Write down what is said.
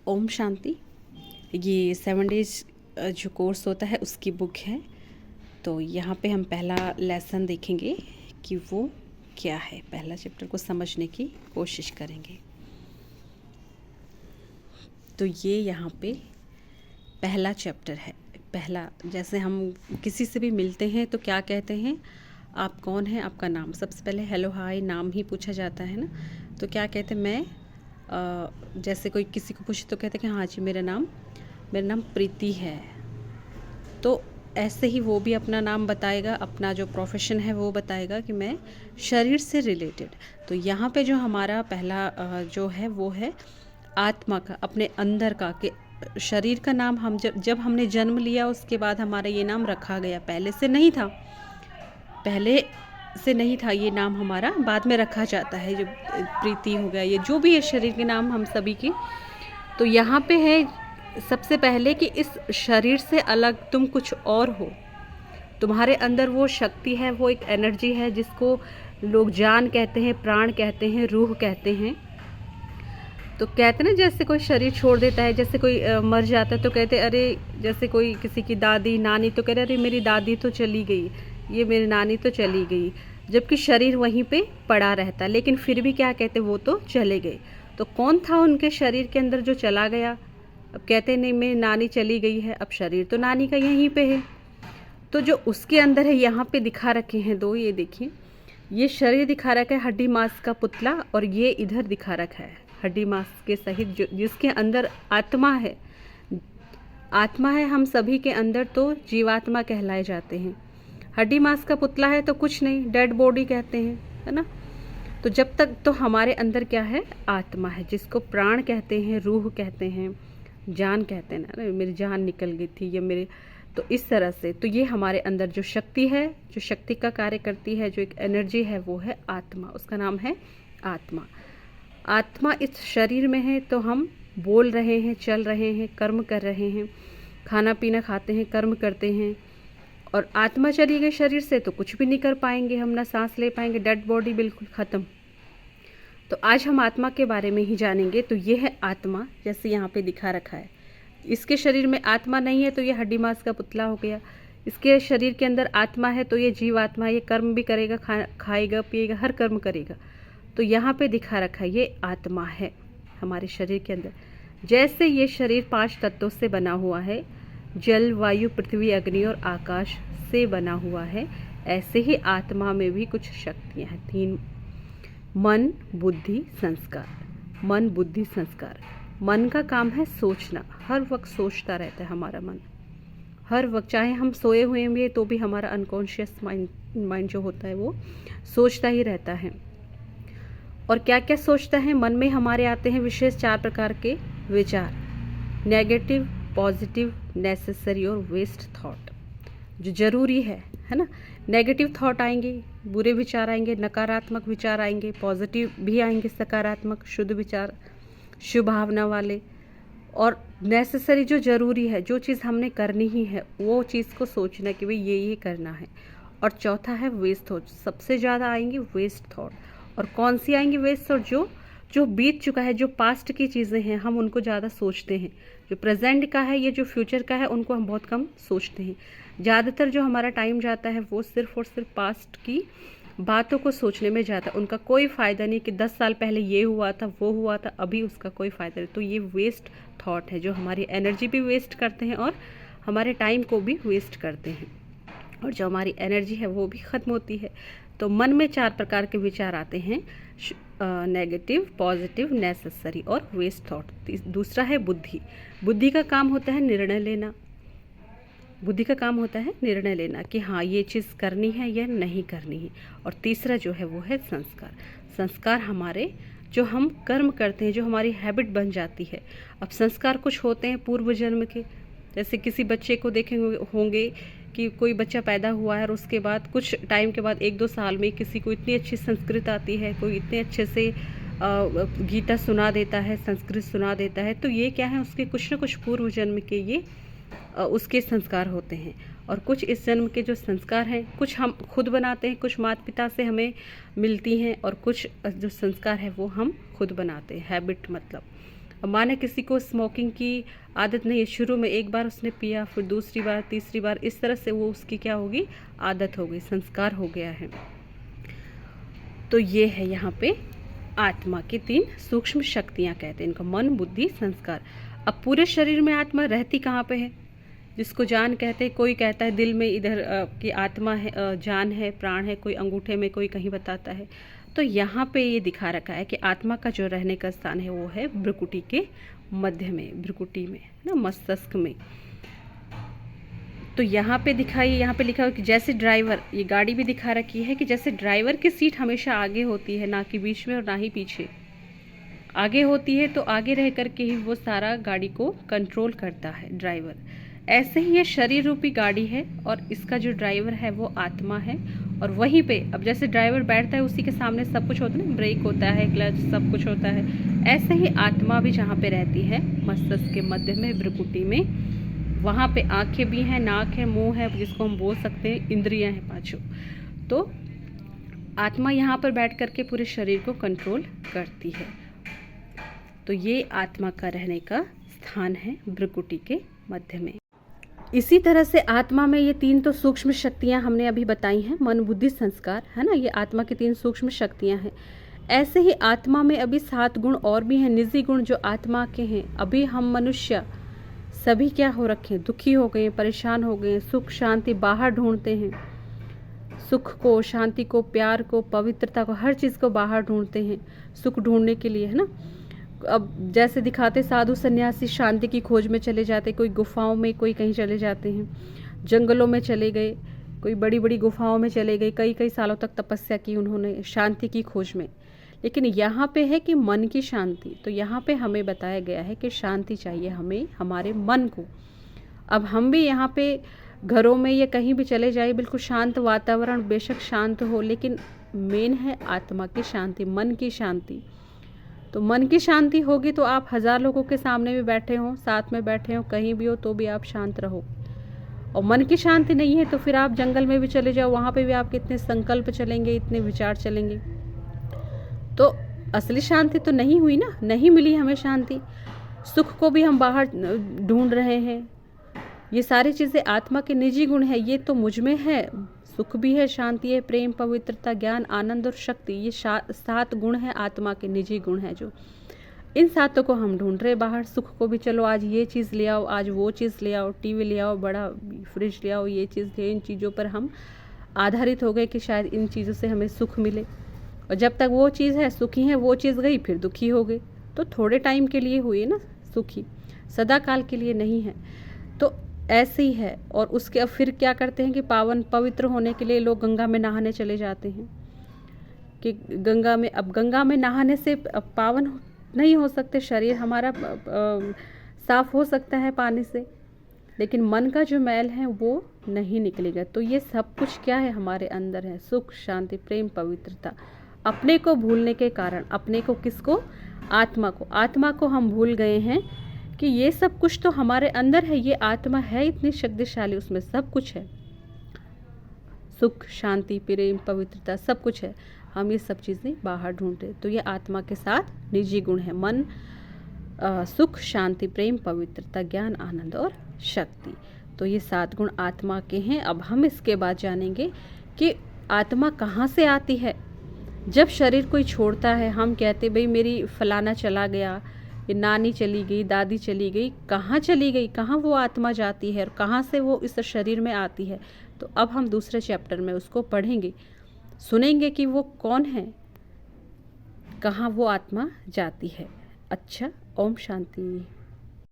ओम शांति। ये 7 डेज जो कोर्स होता है उसकी बुक है। तो यहाँ पे हम पहला लेसन देखेंगे कि वो क्या है। पहला चैप्टर को समझने की कोशिश करेंगे। तो ये यहाँ पे पहला चैप्टर है। पहला, जैसे हम किसी से भी मिलते हैं तो क्या कहते हैं, आप कौन हैं, आपका नाम। सबसे पहले हेलो हाय नाम ही पूछा जाता है ना। तो क्या कहते हैं, मैं जैसे कोई किसी को पूछे तो कहते हैं कि हाँ जी मेरा नाम प्रीति है। तो ऐसे ही वो भी अपना नाम बताएगा, अपना जो प्रोफेशन है वो बताएगा कि मैं शरीर से रिलेटेड। तो यहाँ पे जो हमारा पहला जो है वो है आत्मा का, अपने अंदर का। कि शरीर का नाम हम जब हमने जन्म लिया उसके बाद हमारा ये नाम रखा गया। पहले से नहीं था ये नाम हमारा, बाद में रखा जाता है। जो प्रीति हो गया, ये जो भी है शरीर के नाम हम सभी के। तो यहाँ पे है सबसे पहले कि इस शरीर से अलग तुम कुछ और हो। तुम्हारे अंदर वो शक्ति है, वो एक एनर्जी है जिसको लोग जान कहते हैं, प्राण कहते हैं, रूह कहते हैं। तो कहते हैं ना, जैसे कोई शरीर छोड़ देता है, जैसे कोई मर जाता है तो कहते हैं अरे, जैसे कोई किसी की दादी नानी तो कहते अरे मेरी दादी तो चली गई, ये मेरी नानी तो चली गई, जबकि शरीर वहीं पे पड़ा रहता। लेकिन फिर भी क्या कहते, वो तो चले गए। तो कौन था उनके शरीर के अंदर जो चला गया। अब कहते नहीं मेरी नानी चली गई है, अब शरीर तो नानी का यहीं पे है। तो जो उसके अंदर है यहाँ पे दिखा रखे हैं दो, ये देखिए, ये शरीर दिखा रखा है हड्डी मांस का पुतला, और ये इधर दिखा रखा है हड्डी मांस के सहित जिसके अंदर आत्मा है। आत्मा है हम सभी के अंदर, तो जीवात्मा कहलाए जाते हैं। हड्डी मांस का पुतला है तो कुछ नहीं, डेड बॉडी कहते हैं, है ना। तो जब तक तो हमारे अंदर क्या है, आत्मा है, जिसको प्राण कहते हैं, रूह कहते हैं, जान कहते हैं ना। मेरी जान निकल गई थी, ये मेरे, तो इस तरह से तो ये हमारे अंदर जो शक्ति है, जो शक्ति का कार्य करती है, जो एक एनर्जी है, वो है आत्मा। उसका नाम है आत्मा। आत्मा इस शरीर में है तो हम बोल रहे हैं, चल रहे हैं, कर्म कर रहे हैं, खाना पीना खाते हैं, कर्म करते हैं। और आत्मा चली गई शरीर से तो कुछ भी नहीं कर पाएंगे हम, ना सांस ले पाएंगे, डेड बॉडी बिल्कुल ख़त्म। तो आज हम आत्मा के बारे में ही जानेंगे। तो ये है आत्मा, जैसे यहाँ पे दिखा रखा है। इसके शरीर में आत्मा नहीं है तो ये हड्डी मांस का पुतला हो गया। इसके शरीर के अंदर आत्मा है तो ये जीवात्मा, ये कर्म भी करेगा, खाएगा पिएगा, हर कर्म करेगा। तो यहाँ पे दिखा रखा है ये आत्मा है हमारे शरीर के अंदर। जैसे ये शरीर 5 तत्वों से बना हुआ है, जल वायु पृथ्वी अग्नि और आकाश से बना हुआ है, ऐसे ही आत्मा में भी कुछ शक्तियाँ हैं। 3, मन बुद्धि संस्कार। मन बुद्धि संस्कार। मन का काम है सोचना, हर वक्त सोचता रहता है हमारा मन, हर वक्त। चाहे हम सोए हुए भी तो भी हमारा अनकॉन्शियस माइंड जो होता है वो सोचता ही रहता है। और क्या क्या सोचता है, मन में हमारे आते हैं विशेष 4 प्रकार के विचार, नेगेटिव, पॉजिटिव, नेसेसरी और वेस्ट थॉट। जो जरूरी है ना। नेगेटिव थॉट आएंगे, बुरे विचार आएंगे, नकारात्मक विचार आएंगे, पॉजिटिव भी आएंगे, सकारात्मक शुद्ध विचार, शुभ भावना वाले। और नेसेसरी जो ज़रूरी है, जो चीज़ हमने करनी ही है, वो चीज़ को सोचना कि भाई ये करना है। और चौथा है वेस्ट थॉट। सबसे ज़्यादा आएंगे वेस्ट थॉट। और कौन सी आएंगी वेस्ट थॉट, जो बीत चुका है, जो पास्ट की चीज़ें हैं हम उनको ज़्यादा सोचते हैं। जो प्रेजेंट का है, ये जो फ्यूचर का है, उनको हम बहुत कम सोचते हैं। ज़्यादातर जो हमारा टाइम जाता है वो सिर्फ और सिर्फ पास्ट की बातों को सोचने में जाता है। उनका कोई फ़ायदा नहीं कि 10 साल पहले ये हुआ था, वो हुआ था, अभी उसका कोई फ़ायदा नहीं। तो ये वेस्ट थॉट है जो हमारी एनर्जी भी वेस्ट करते हैं और हमारे टाइम को भी वेस्ट करते हैं। और जो हमारी एनर्जी है वो भी ख़त्म होती है। तो मन में 4 प्रकार के विचार आते हैं, नेगेटिव, पॉजिटिव, नेसेसरी और वेस्ट थॉट। दूसरा है बुद्धि। बुद्धि का काम होता है निर्णय लेना। बुद्धि का काम होता है निर्णय लेना कि हाँ ये चीज़ करनी है या नहीं करनी है। और तीसरा जो है वो है संस्कार। संस्कार हमारे जो हम कर्म करते हैं, जो हमारी हैबिट बन जाती है। अब संस्कार कुछ होते हैं पूर्व जन्म के। जैसे किसी बच्चे को देखे होंगे कि कोई बच्चा पैदा हुआ है और उसके बाद कुछ टाइम के बाद 1-2 साल में किसी को इतनी अच्छी संस्कृत आती है, कोई इतने अच्छे से गीता सुना देता है, संस्कृत सुना देता है। तो ये क्या है, उसके कुछ न कुछ पूर्व जन्म के ये उसके संस्कार होते हैं। और कुछ इस जन्म के जो संस्कार हैं, कुछ हम खुद बनाते हैं, कुछ माता पिता से हमें मिलती हैं, और कुछ जो संस्कार है वो हम खुद बनाते हैं, हैबिट मतलब। अब माने किसी को स्मोकिंग की आदत नहीं है, शुरू में एक बार उसने पिया, फिर दूसरी बार, तीसरी बार, इस तरह से वो उसकी क्या होगी, आदत हो गई, संस्कार हो गया है। तो ये है यहाँ पे आत्मा की 3 सूक्ष्म शक्तियाँ कहते हैं इनको, मन, बुद्धि, संस्कार। अब पूरे शरीर में आत्मा रहती कहाँ पे है, जिसको जान कहते हैं। कोई कहता है दिल में इधर की आत्मा है, जान है, प्राण है, कोई अंगूठे में, कोई कहीं बताता है। तो यहाँ पे ये दिखा रखा है कि आत्मा का जो रहने का स्थान है वो है भ्रुकुटी के मध्य में, भ्रुकुटी में ना, मस्तिष्क में। तो यहाँ पे दिखाई, यहाँ पे लिखा हुआ कि जैसे ड्राइवर, ये गाड़ी भी दिखा रखी है कि जैसे ड्राइवर की सीट हमेशा आगे होती है, ना कि बीच में और ना ही पीछे, आगे होती है, तो आगे रह कर के ही वो सारा गाड़ी को कंट्रोल करता है ड्राइवर। ऐसे ही ये शरीर रूपी गाड़ी है और इसका जो ड्राइवर है वो आत्मा है। और वहीं पे अब जैसे ड्राइवर बैठता है उसी के सामने सब कुछ होता है ना, ब्रेक होता है, क्लच, सब कुछ होता है। ऐसे ही आत्मा भी जहाँ पे रहती है मस्तिष्क के मध्य में, भ्रुकुटी में, वहाँ पे आंखें भी हैं, नाक है, मुंह है, जिसको हम बोल सकते हैं इंद्रियां हैं 5। तो आत्मा यहाँ पर बैठ करके पूरे शरीर को कंट्रोल करती है। तो ये आत्मा का रहने का स्थान है भ्रुकुटी के मध्य में। इसी तरह से आत्मा में ये 3 तो सूक्ष्म शक्तियाँ हमने अभी बताई हैं, मन, बुद्धि, संस्कार, है ना, ये आत्मा की 3 सूक्ष्म शक्तियाँ हैं। ऐसे ही आत्मा में अभी 7 गुण और भी हैं, निजी गुण जो आत्मा के हैं। अभी हम मनुष्य सभी क्या हो रखे हैं, दुखी हो गए, परेशान हो गए, सुख शांति बाहर ढूंढते हैं, सुख को, शांति को, प्यार को, पवित्रता को, हर चीज़ को बाहर ढूंढते हैं सुख ढूंढने के लिए, है ना। अब जैसे दिखाते साधु सन्यासी शांति की खोज में चले जाते, कोई गुफाओं में, कोई कहीं चले जाते हैं, जंगलों में चले गए, कोई बड़ी बड़ी गुफाओं में चले गए, कई कई सालों तक तपस्या की उन्होंने शांति की खोज में। लेकिन यहाँ पे है कि मन की शांति। तो यहाँ पे हमें बताया गया है कि शांति चाहिए हमें हमारे मन को। अब हम भी यहाँ पे घरों में या कहीं भी चले जाए, बिल्कुल शांत वातावरण, बेशक शांत हो, लेकिन मेन है आत्मा की शांति, मन की शांति। तो मन की शांति होगी तो आप 1000 लोगों के सामने भी बैठे हों, साथ में बैठे हों, कहीं भी हो, तो भी आप शांत रहो। और मन की शांति नहीं है तो फिर आप जंगल में भी चले जाओ, वहाँ पे भी आपके इतने संकल्प चलेंगे, इतने विचार चलेंगे, तो असली शांति तो नहीं हुई ना, नहीं मिली हमें शांति। सुख को भी हम बाहर ढूंढ रहे हैं। ये सारी चीज़ें आत्मा के निजी गुण है, ये तो मुझ में है, सुख भी है, शांति है, प्रेम, पवित्रता, ज्ञान, आनंद और शक्ति, ये 7 गुण है आत्मा के निजी गुण है। जो इन 7 को हम ढूंढ रहे बाहर। सुख को भी चलो आज ये चीज़ ले आओ, आज वो चीज़ ले आओ, टीवी ले आओ, बड़ा फ्रिज ले आओ, ये चीज़ ले, इन चीज़ों पर हम आधारित हो गए कि शायद इन चीज़ों से हमें सुख मिले। और जब तक वो चीज़ है, सुखी है, वो चीज़ गई फिर दुखी हो गए। तो थोड़े टाइम के लिए हुए ना सुखी, सदा काल के लिए नहीं है। तो ऐसे ही है। और उसके अब फिर क्या करते हैं कि पावन पवित्र होने के लिए लोग गंगा में नहाने चले जाते हैं कि गंगा में, अब गंगा में नहाने से पावन नहीं हो सकते, शरीर हमारा साफ हो सकता है पानी से, लेकिन मन का जो मैल है वो नहीं निकलेगा। तो ये सब कुछ क्या है, हमारे अंदर है, सुख, शांति, प्रेम, पवित्रता। अपने को भूलने के कारण, अपने को किसको, आत्मा को हम भूल गए हैं कि ये सब कुछ तो हमारे अंदर है, ये आत्मा है इतनी शक्तिशाली, उसमें सब कुछ है, सुख, शांति, प्रेम, पवित्रता, सब कुछ है। हम ये सब चीज़ें बाहर ढूंढते। तो ये आत्मा के 7 निजी गुण है, मन, सुख, शांति, प्रेम, पवित्रता, ज्ञान, आनंद और शक्ति। तो ये 7 गुण आत्मा के हैं। अब हम इसके बाद जानेंगे कि आत्मा कहाँ से आती है। जब शरीर कोई छोड़ता है, हम कहते भाई मेरी फलाना चला गया, ये नानी चली गई, दादी चली गई, कहाँ चली गई, कहाँ वो आत्मा जाती है और कहाँ से वो इस शरीर में आती है। तो अब हम दूसरे चैप्टर में उसको पढ़ेंगे, सुनेंगे कि वो कौन है, कहाँ वो आत्मा जाती है। अच्छा, ओम शांति।